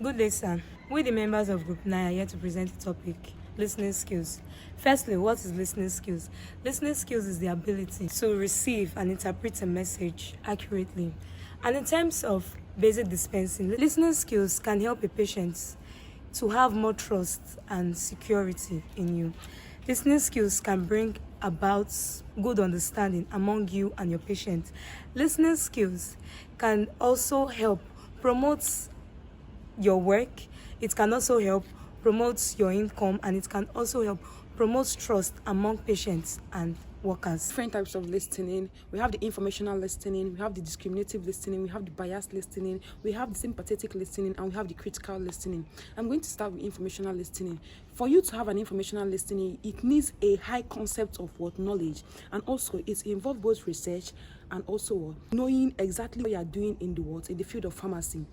Good day, sir. We, the members of Group 9, are here to present the topic, listening skills. Firstly, what is listening skills? Listening skills is the ability to receive and interpret a message accurately. And in terms of basic dispensing, listening skills can help a patient to have more trust and security in you. Listening skills can bring about good understanding among you and your patient. Listening skills can also help promote your work. It can also help promote your income, and it can also help promote trust among patients and workers. Different types of listening. We have the informational listening, we have the discriminative listening, we have the biased listening, we have the sympathetic listening, and we have the critical listening. I'm going to start with informational listening. For you to have an informational listening, it needs a high concept of knowledge, and also it involves both research and also knowing exactly what you are doing in the field of pharmacy.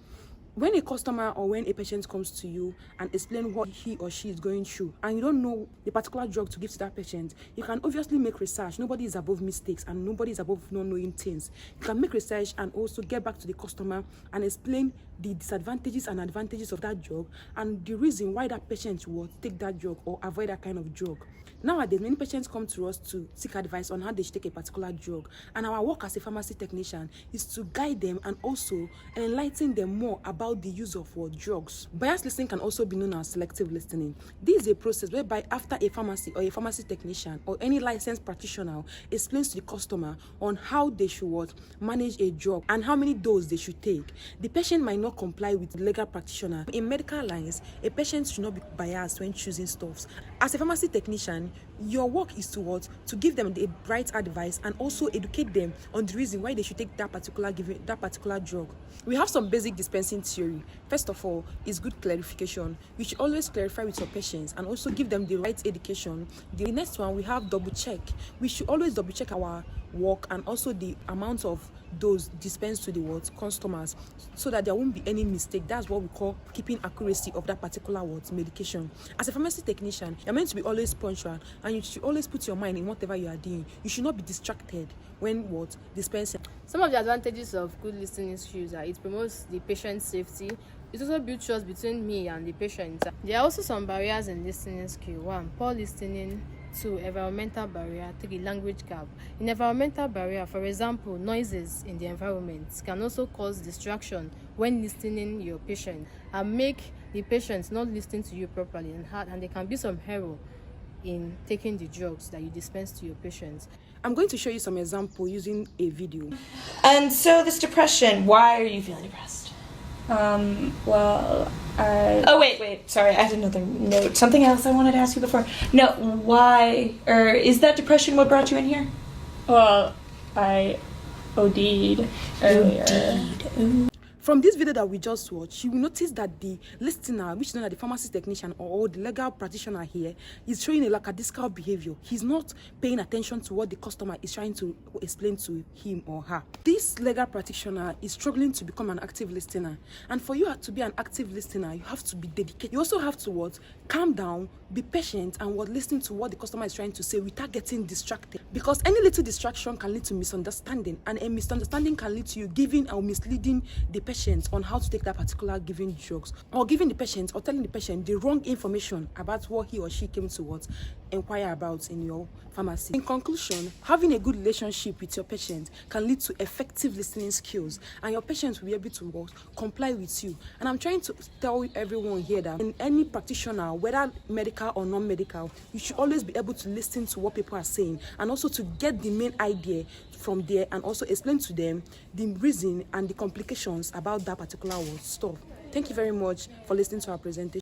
When a customer or when a patient comes to you and explain what he or she is going through, and you don't know the particular drug to give to that patient, you can obviously make research. Nobody is above mistakes, and nobody is above not knowing things. You can make research and also get back to the customer and explain the disadvantages and advantages of that drug and the reason why that patient will take that drug or avoid that kind of drug. Nowadays, many patients come to us to seek advice on how they should take a particular drug, and our work as a pharmacy technician is to guide them and also enlighten them more about the use of drugs. Biased listening can also be known as selective listening. This is a process whereby after a pharmacy or a pharmacy technician or any licensed practitioner explains to the customer on how they should manage a drug and how many doses they should take, the patient might not comply with the legal practitioner. In medical lines, a patient should not be biased when choosing stuffs. As a pharmacy technician, your work is to give them the right advice and also educate them on the reason why they should take that particular drug. We have some basic dispensing theory. First of all, is good clarification. We should always clarify with your patients and also give them the right education. The next one, we have double check. We should always double check our work and also the amount of dose dispensed to the customers, so that there won't be any mistake. That's what we call keeping accuracy of that particular medication. As a pharmacy technician, you're meant to be always punctual, and you should always put your mind in whatever you are doing. You should not be distracted when dispensing. Some of the advantages of good listening skills are it promotes the patient safety. It also builds trust between me and the patient. There are also some barriers in listening skill. 1, poor listening. 2, environmental barrier. 3, language gap. In environmental barrier, for example, noises in the environment can also cause distraction when listening your patient and make the patient not listening to you properly, and there can be some error in taking the drugs that you dispense to your patients. I'm going to show you some example using a video. And so this depression, why are you feeling depressed? Well, Oh, wait, sorry, I had another note. Something else I wanted to ask you before. No, why, or is that depression what brought you in here? well, I OD'd earlier. From this video that we just watched, you will notice that the listener, which is known as the pharmacy technician or the legal practitioner here, is showing a lackadaisical behavior. He's not paying attention to what the customer is trying to explain to him or her. This legal practitioner is struggling to become an active listener. And for you to be an active listener, you have to be dedicated. You also have to calm down, be patient, and listen to what the customer is trying to say without getting distracted. Because any little distraction can lead to misunderstanding, and a misunderstanding can lead to you giving or misleading the patient on how to take that particular given drugs, or giving the patient or telling the patient the wrong information about what he or she came to inquire about in your pharmacy. In conclusion, having a good relationship with your patient can lead to effective listening skills, and your patient will be able to comply with you. And I'm trying to tell everyone here that in any practitioner, whether medical or non-medical, you should always be able to listen to what people are saying and also to get the main idea from there and also explain to them the reason and the complications about that particular stuff. Thank you very much for listening to our presentation.